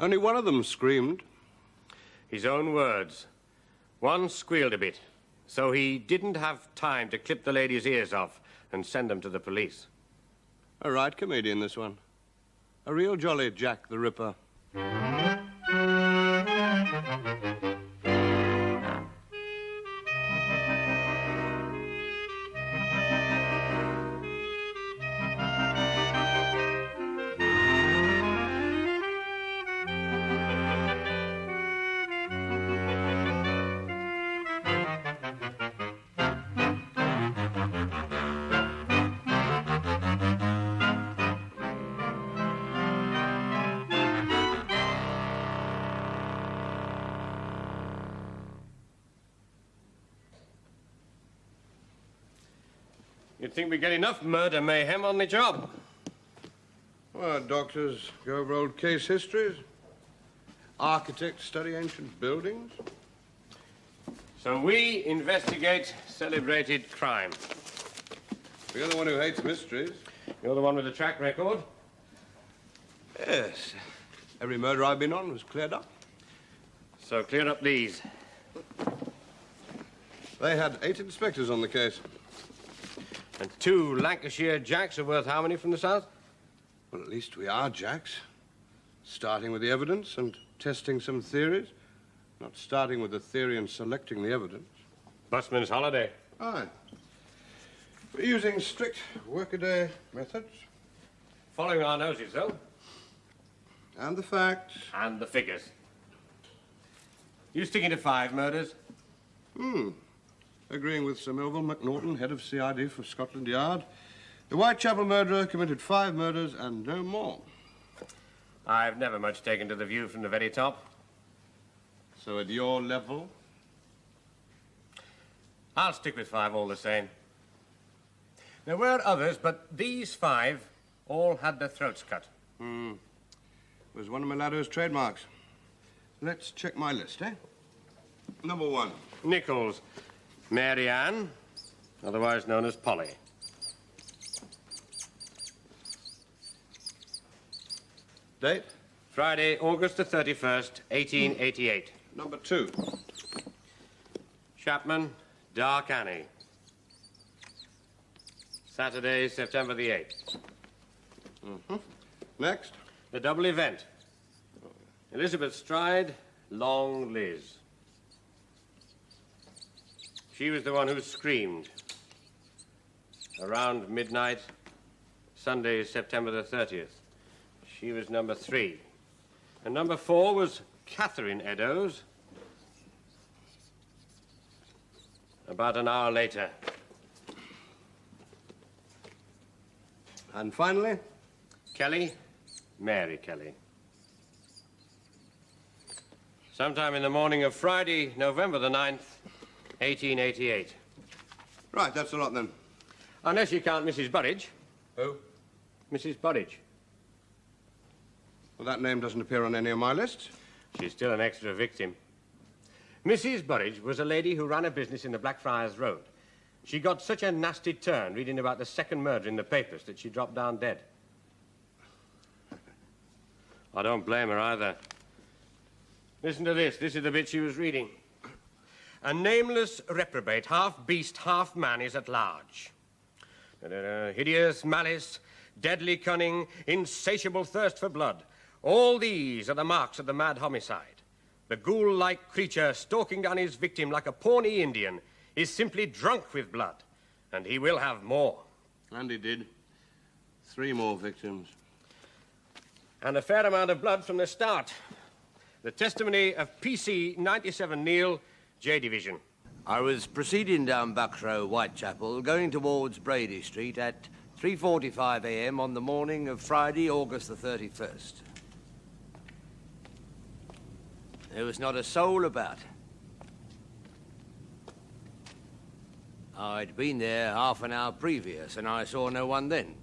Only one of them screamed. His own words. One squealed a bit, so he didn't have time to clip the lady's ears off and send them to the police. A right comedian, this one. A real jolly Jack the Ripper. You'd think we'd get enough murder mayhem on the job. Well, doctors go over old case histories. Architects study ancient buildings. So we investigate celebrated crime. You're the one who hates mysteries. You're the one with the track record. Yes. Every murder I've been on was cleared up. So clear up these. They had 8 inspectors on the case. And 2 Lancashire Jacks are worth how many from the south? Well, at least we are Jacks. Starting with the evidence and testing some theories. Not starting with the theory and selecting the evidence. Busman's holiday. Aye. We're using strict workaday methods. Following our noses, though. And the facts. And the figures. You sticking to 5 murders? Agreeing with Sir Melville MacNaughton, head of CID for Scotland Yard. The Whitechapel murderer committed 5 murders and no more. I've never much taken to the view from the very top. So at your level? I'll stick with 5 all the same. There were others, but these 5 all had their throats cut. It was one of Milado's trademarks. Let's check my list, eh? Number 1. Nichols. Mary Ann, otherwise known as Polly. Date? Friday, August the 31st, 1888. Number 2. Chapman, Dark Annie. Saturday, September the 8th. Next? The double event. Elizabeth Stride, Long Liz. She was the one who screamed. Around midnight, Sunday, September the 30th. She was number 3. And number 4 was Catherine Eddowes. About an hour later. And finally? Kelly, Mary Kelly. Sometime in the morning of Friday, November the 9th, 1888. Right, that's a lot then. Unless you count Mrs. Burridge. Who? Mrs. Burridge. Well, that name doesn't appear on any of my lists. She's still an extra victim. Mrs. Burridge was a lady who ran a business in the Blackfriars Road. She got such a nasty turn reading about the second murder in the papers that she dropped down dead. I don't blame her either. Listen to this. This is the bit she was reading. A nameless reprobate, half beast, half man, is at large. Hideous malice, deadly cunning, insatiable thirst for blood. All these are the marks of the mad homicide. The ghoul-like creature stalking down his victim like a Pawnee Indian is simply drunk with blood, and he will have more. And he did. 3 more victims. And a fair amount of blood from the start. The testimony of PC 97 Neil, J Division. I was proceeding down Bucks Row, Whitechapel, going towards Brady Street at 3:45 a.m. on the morning of Friday, August the 31st. There was not a soul about. I'd been there half an hour previous, and I saw no one then.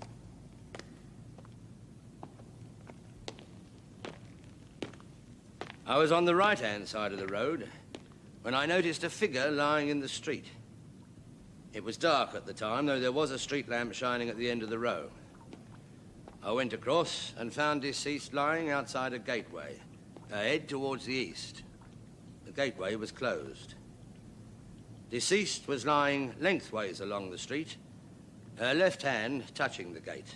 I was on the right-hand side of the road when I noticed a figure lying in the street. It was dark at the time, though there was a street lamp shining at the end of the row. I went across and found deceased lying outside a gateway, Ahead towards the east. The gateway was closed. Deceased was lying lengthways along the street, her left hand touching the gate.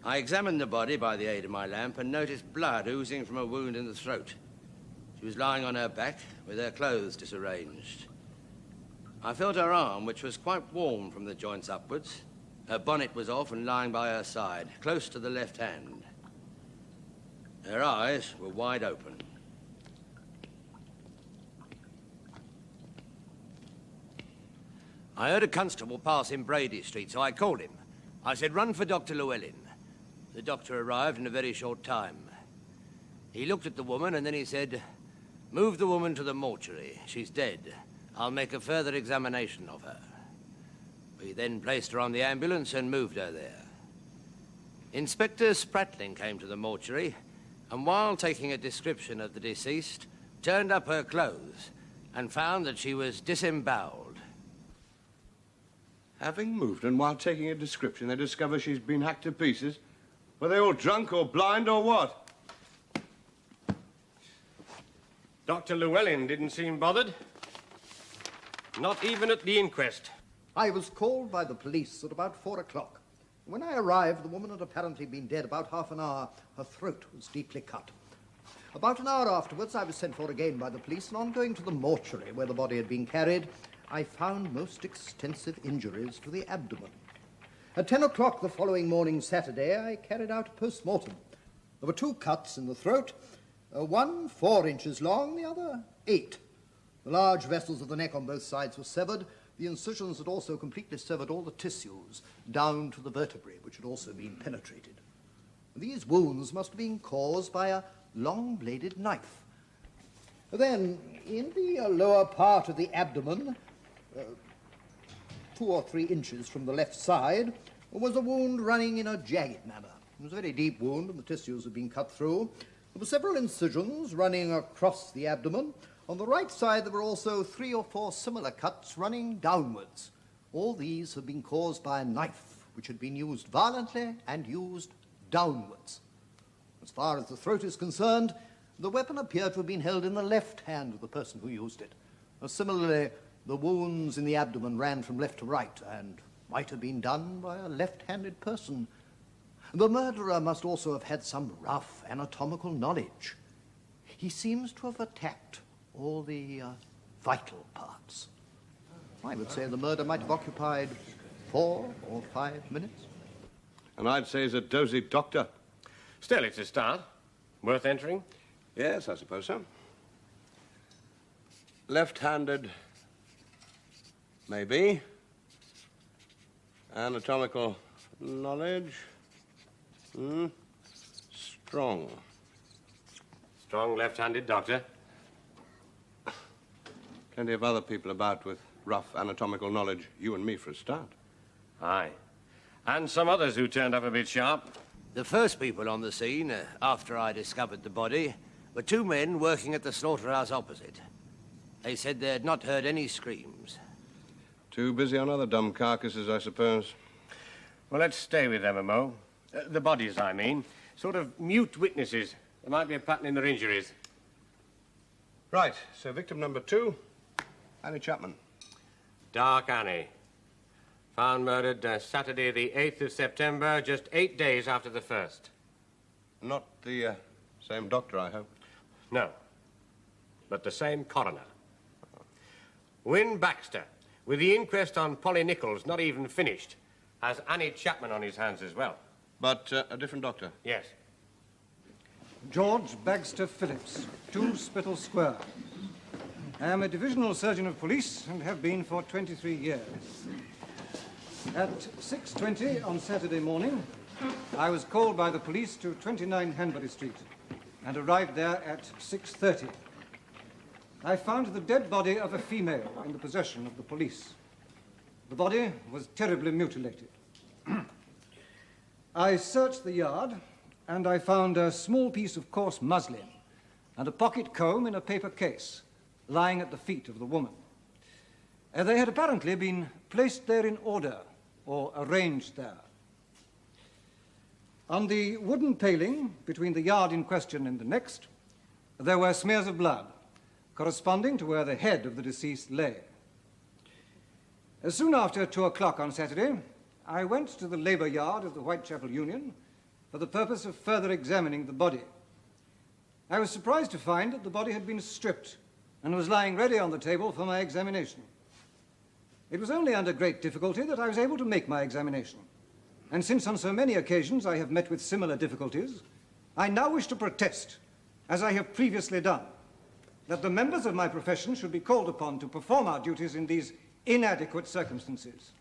I examined the body by the aid of my lamp and noticed blood oozing from a wound in the throat. She was lying on her back with her clothes disarranged. I felt her arm, which was quite warm from the joints upwards. Her bonnet was off and lying by her side, close to the left hand. Her eyes were wide open. I heard a constable pass in Brady Street, so I called him. I said, "Run for Dr. Llewellyn." The doctor arrived in a very short time. He looked at the woman and then he said, "Move the woman to the mortuary. She's dead. I'll make a further examination of her." We then placed her on the ambulance and moved her there. Inspector Spratling came to the mortuary and while taking a description of the deceased, turned up her clothes and found that she was disemboweled. Having moved, and while taking a description, they discover she's been hacked to pieces. Were they all drunk or blind or what? Dr. Llewellyn didn't seem bothered. Not even at the inquest. I was called by the police at about 4 o'clock. When I arrived, the woman had apparently been dead about half an hour. Her throat was deeply cut. About an hour afterwards, I was sent for again by the police, and on going to the mortuary where the body had been carried, I found most extensive injuries to the abdomen. At 10 o'clock the following morning, Saturday, I carried out a post-mortem. There were 2 cuts in the throat, one 4 inches long, the other 8. The large vessels of the neck on both sides were severed. The incisions had also completely severed all the tissues down to the vertebrae, which had also been penetrated. These wounds must have been caused by a long-bladed knife. Then, in the lower part of the abdomen, 2 or 3 inches from the left side, was a wound running in a jagged manner. It was a very deep wound, and the tissues had been cut through. There were several incisions running across the abdomen. On the right side, there were also 3 or 4 similar cuts running downwards. All these had been caused by a knife, which had been used violently and used downwards. As far as the throat is concerned, the weapon appeared to have been held in the left hand of the person who used it. Similarly, the wounds in the abdomen ran from left to right and might have been done by a left-handed person. The murderer must also have had some rough anatomical knowledge. He seems to have attacked all the vital parts. I would say the murder might have occupied 4 or 5 minutes. And I'd say he's a dozy doctor. Still, it's a start. Worth entering? Yes, I suppose so. Left-handed, maybe. Anatomical knowledge. Strong. Strong left-handed doctor. Plenty of other people about with rough anatomical knowledge. You and me for a start. Aye. And some others who turned up a bit sharp. The first people on the scene, after I discovered the body, were 2 men working at the slaughterhouse opposite. They said they had not heard any screams. Too busy on other dumb carcasses, I suppose. Well, let's stay with them a mo. The bodies, I mean. Sort of mute witnesses. There might be a pattern in their injuries. Right, so victim number 2, Annie Chapman. Dark Annie. Found murdered Saturday, the 8th of September, just 8 days after the 1st. Not the same doctor, I hope. No, but the same coroner. Wynne Baxter, with the inquest on Polly Nichols not even finished, has Annie Chapman on his hands as well. But a different doctor. Yes. George Bagster Phillips, 2 Spittal Square. I am a divisional surgeon of police and have been for 23 years. At 6:20 on Saturday morning, I was called by the police to 29 Hanbury Street and arrived there at 6:30. I found the dead body of a female in the possession of the police. The body was terribly mutilated. I searched the yard and I found a small piece of coarse muslin and a pocket comb in a paper case lying at the feet of the woman. They had apparently been placed there in order or arranged there. On the wooden paling between the yard in question and the next, there were smears of blood corresponding to where the head of the deceased lay. Soon after 2 o'clock on Saturday, I went to the labour yard of the Whitechapel Union for the purpose of further examining the body. I was surprised to find that the body had been stripped and was lying ready on the table for my examination. It was only under great difficulty that I was able to make my examination. And since on so many occasions I have met with similar difficulties, I now wish to protest, as I have previously done, that the members of my profession should be called upon to perform our duties in these inadequate circumstances.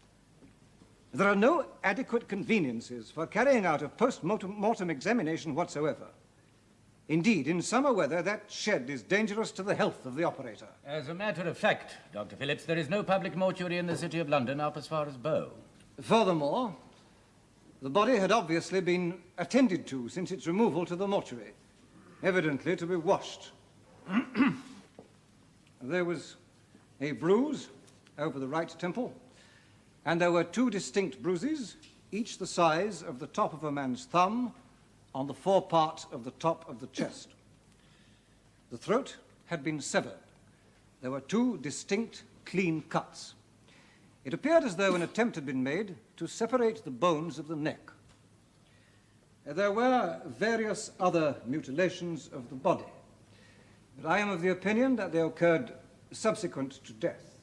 There are no adequate conveniences for carrying out a post-mortem examination whatsoever. Indeed, in summer weather, that shed is dangerous to the health of the operator. As a matter of fact, Dr. Phillips, there is no public mortuary in the city of London up as far as Bow. Furthermore, the body had obviously been attended to since its removal to the mortuary, evidently to be washed. There was a bruise over the right temple, and there were 2 distinct bruises, each the size of the top of a man's thumb, on the forepart of the top of the chest. The throat had been severed. There were 2 distinct, clean cuts. It appeared as though an attempt had been made to separate the bones of the neck. There were various other mutilations of the body, but I am of the opinion that they occurred subsequent to death.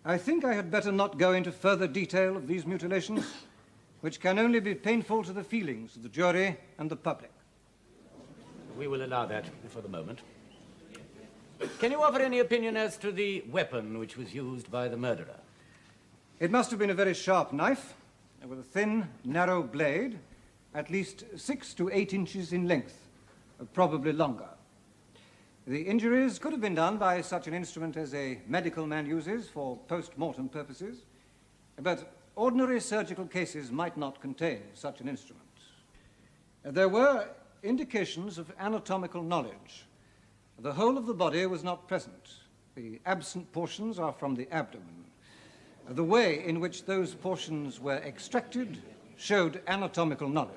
I think I had better not go into further detail of these mutilations, which can only be painful to the feelings of the jury and the public. We will allow that for the moment. Can you offer any opinion as to the weapon which was used by the murderer? It must have been a very sharp knife, with a thin, narrow blade, at least 6 to 8 inches in length, probably longer. The injuries could have been done by such an instrument as a medical man uses for post-mortem purposes, but ordinary surgical cases might not contain such an instrument. There were indications of anatomical knowledge. The whole of the body was not present. The absent portions are from the abdomen. The way in which those portions were extracted showed anatomical knowledge.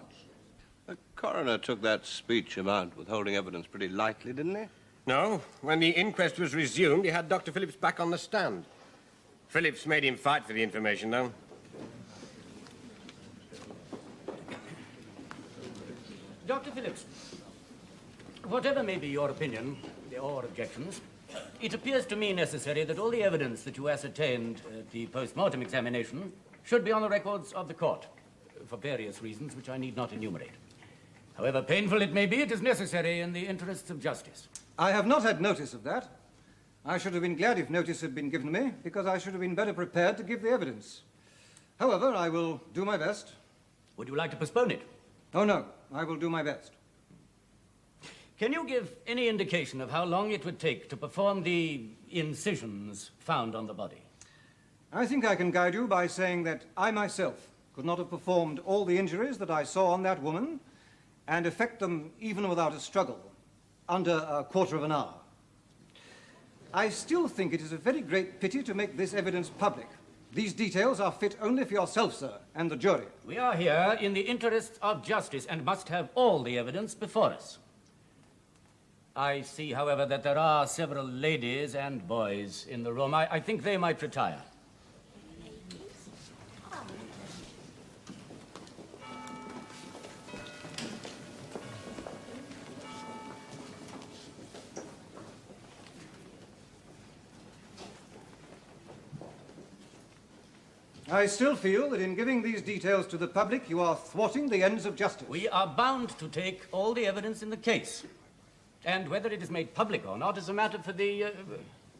The coroner took that speech about withholding evidence pretty lightly, didn't he? No. When the inquest was resumed, he had Dr. Phillips back on the stand. Phillips made him fight for the information, though. Dr. Phillips, whatever may be your opinion or objections, it appears to me necessary that all the evidence that you ascertained at the post-mortem examination should be on the records of the court, for various reasons which I need not enumerate. However painful it may be, it is necessary in the interests of justice. I have not had notice of that. I should have been glad if notice had been given me, because I should have been better prepared to give the evidence. However, I will do my best. Would you like to postpone it? Oh, no. I will do my best. Can you give any indication of how long it would take to perform the incisions found on the body? I think I can guide you by saying that I myself could not have performed all the injuries that I saw on that woman and effect them even without a struggle under a quarter of an hour. I still think it is a very great pity to make this evidence public. These details are fit only for yourself, sir, and the jury. We are here in the interests of justice and must have all the evidence before us. I see, however, that there are several ladies and boys in the room. I think they might retire. I still feel that in giving these details to the public, you are thwarting the ends of justice. We are bound to take all the evidence in the case. And whether it is made public or not is a matter for the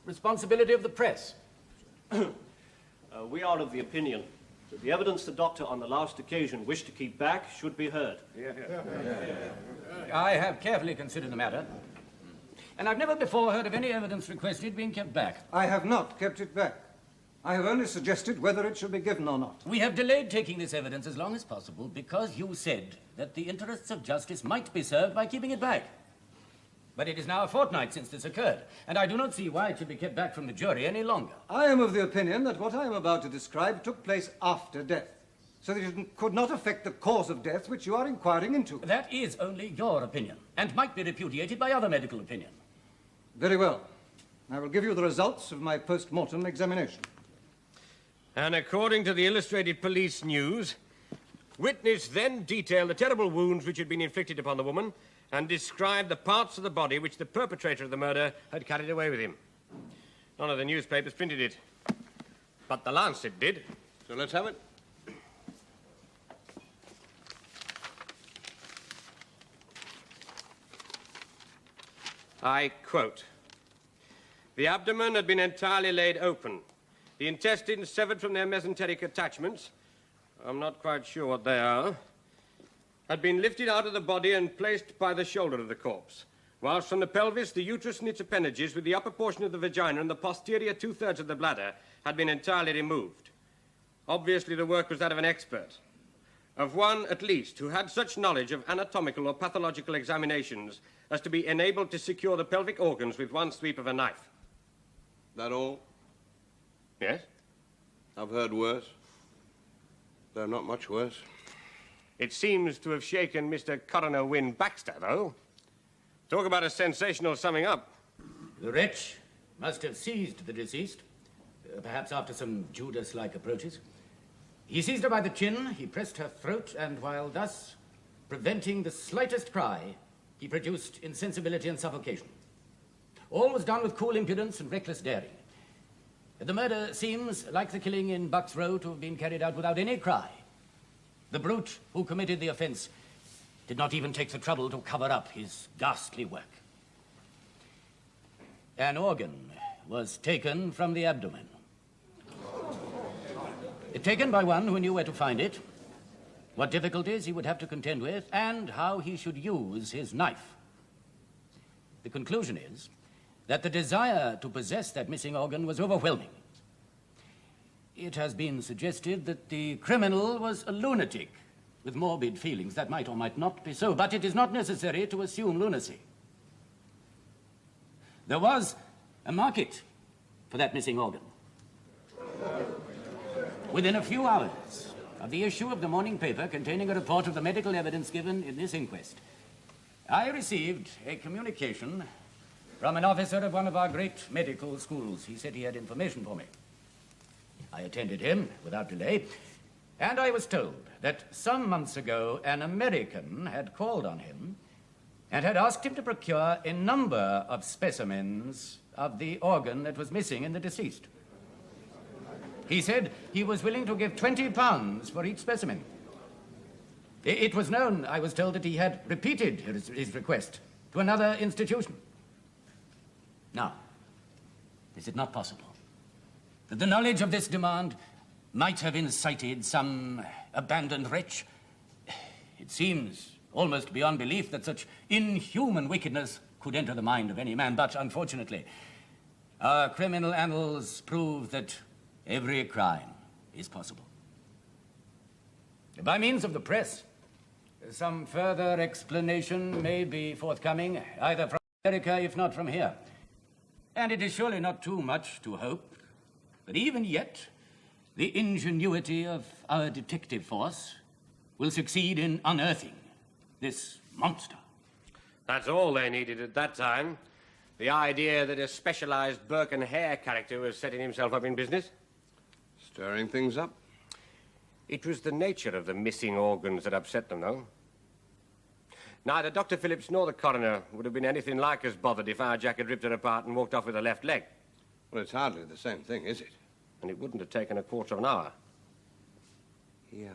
responsibility of the press. We are of the opinion that the evidence the doctor on the last occasion wished to keep back should be heard. I have carefully considered the matter, and I've never before heard of any evidence requested being kept back. I have not kept it back. I have only suggested whether it should be given or not. We have delayed taking this evidence as long as possible because you said that the interests of justice might be served by keeping it back. But it is now a fortnight since this occurred, and I do not see why it should be kept back from the jury any longer. I am of the opinion that what I am about to describe took place after death. so that it could not affect the cause of death which you are inquiring into. That is only your opinion, and might be repudiated by other medical opinion. Very well. I will give you the results of my post-mortem examination. And according to the Illustrated Police News, witness then detailed the terrible wounds which had been inflicted upon the woman and described the parts of the body which the perpetrator of the murder had carried away with him. None of the newspapers printed it, but the Lancet did. So let's have it. I quote, "The abdomen had been entirely laid open, the intestines severed from their mesenteric attachments, I'm not quite sure what they are, had been lifted out of the body and placed by the shoulder of the corpse, whilst from the pelvis, the uterus and its appendages, with the upper portion of the vagina and the posterior two-thirds of the bladder, had been entirely removed. Obviously, the work was that of an expert, of one, at least, who had such knowledge of anatomical or pathological examinations as to be enabled to secure the pelvic organs with one sweep of a knife." That all? Yes? I've heard worse. Though not much worse. It seems to have shaken Mr. Coroner Wynne Baxter, though. Talk about a sensational summing up. The wretch must have seized the deceased, perhaps after some Judas-like approaches. He seized her by the chin, he pressed her throat, and while thus preventing the slightest cry, he produced insensibility and suffocation. All was done with cool impudence and reckless daring. The murder seems, like the killing in Bucks Row, to have been carried out without any cry. The brute who committed the offense did not even take the trouble to cover up his ghastly work. An organ was taken from the abdomen. Taken by one who knew where to find it, what difficulties he would have to contend with, and how he should use his knife. The conclusion is that the desire to possess that missing organ was overwhelming. It has been suggested that the criminal was a lunatic with morbid feelings. That might or might not be so, but it is not necessary to assume lunacy. There was a market for that missing organ. Within a few hours of the issue of the morning paper containing a report of the medical evidence given in this inquest, I received a communication from an officer of one of our great medical schools. He said he had information for me. I attended him without delay, and I was told that some months ago an American had called on him and had asked him to procure a number of specimens of the organ that was missing in the deceased. He said he was willing to give £20 for each specimen. It was known, I was told, that he had repeated his request to another institution. Now, is it not possible that the knowledge of this demand might have incited some abandoned wretch? It seems almost beyond belief that such inhuman wickedness could enter the mind of any man, but unfortunately, our criminal annals prove that every crime is possible. By means of the press, some further explanation may be forthcoming, either from America, if not from here. And it is surely not too much to hope that even yet, the ingenuity of our detective force will succeed in unearthing this monster. That's all they needed at that time. The idea that a specialized Burke and Hare character was setting himself up in business. Stirring things up. It was the nature of the missing organs that upset them, though. Neither Dr. Phillips nor the coroner would have been anything like as bothered if our Jack had ripped her apart and walked off with her left leg. Well, it's hardly the same thing, is it? And it wouldn't have taken a quarter of an hour. Yeah.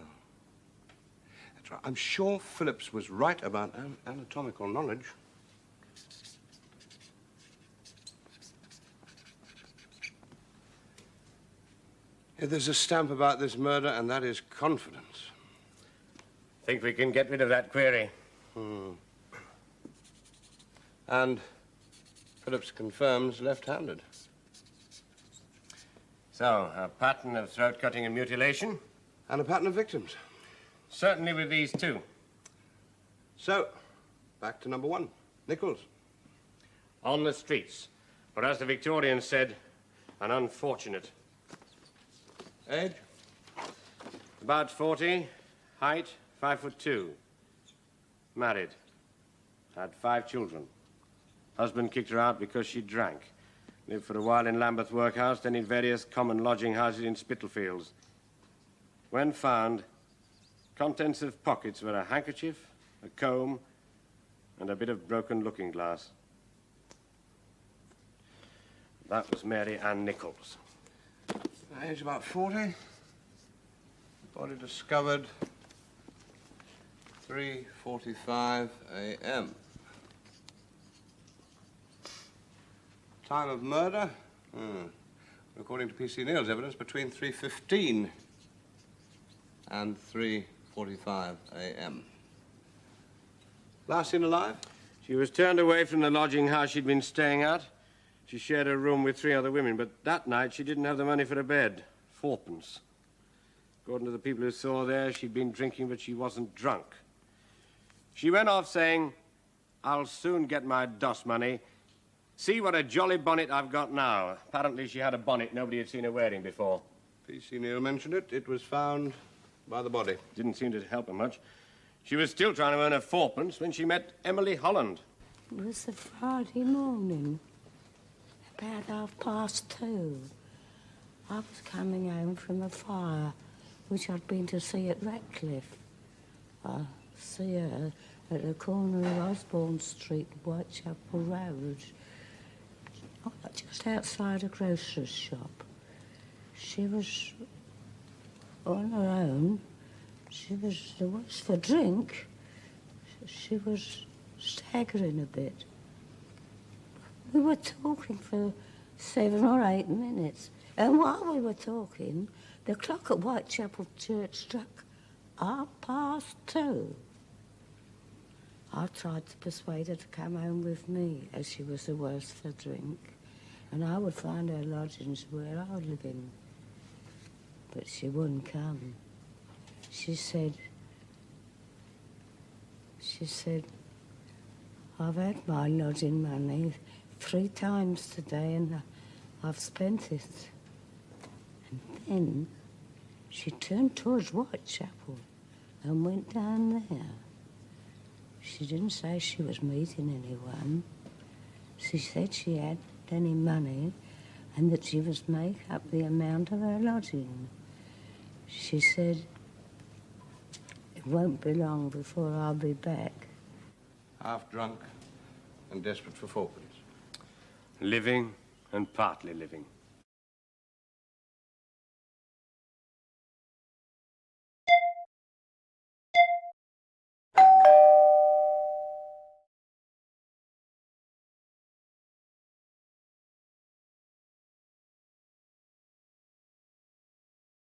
That's right. I'm sure Phillips was right about anatomical knowledge. Yeah, there's a stamp about this murder, and that is confidence. Think we can get rid of that query? And Phillips confirms left-handed. So, a pattern of throat cutting and mutilation? And a pattern of victims. Certainly with these two. So, back to number one, Nichols. On the streets. Or as the Victorians said, an unfortunate. Age? About 40, height 5'2". Married. Had 5 children. Husband kicked her out because she drank. Lived for a while in Lambeth Workhouse, then in various common lodging houses in Spitalfields. When found, contents of pockets were a handkerchief, a comb, and a bit of broken looking glass. That was Mary Ann Nichols. Age about 40. Body discovered 3:45 a.m. Time of murder? According to P.C. Neal's evidence, between 3:15 and 3:45 a.m. Last seen alive? She was turned away from the lodging house she'd been staying at. She shared a room with 3 other women, but that night she didn't have the money for a bed. 4pence. According to the people who saw her there, she'd been drinking, but she wasn't drunk. She went off saying, "I'll soon get my DOS money. See what a jolly bonnet I've got now." Apparently she had a bonnet nobody had seen her wearing before. P.C. Neal mentioned it. It was found by the body. Didn't seem to help her much. She was still trying to earn her 4pence when she met Emily Holland. It was a Friday morning, about 2:30. I was coming home from a fire, which I'd been to see at Ratcliffe. I see her at the corner of Osborne Street and Whitechapel Road, just outside a grocer's shop. She was on her own. She was the worse for drink. She was staggering a bit. We were talking for 7 or 8 minutes, and while we were talking, the clock at Whitechapel Church struck 2:30. I tried to persuade her to come home with me, as she was the worse for drink, and I would find her lodgings where I was living. But she wouldn't come. She said, "I've had my lodging money 3 times today and I've spent it." And then she turned towards Whitechapel and went down there. She didn't say she was meeting anyone. She said she hadn't any money and that she must make up the amount of her lodging. She said, "It won't be long before I'll be back." Half drunk and desperate for 4pence. Living and partly living.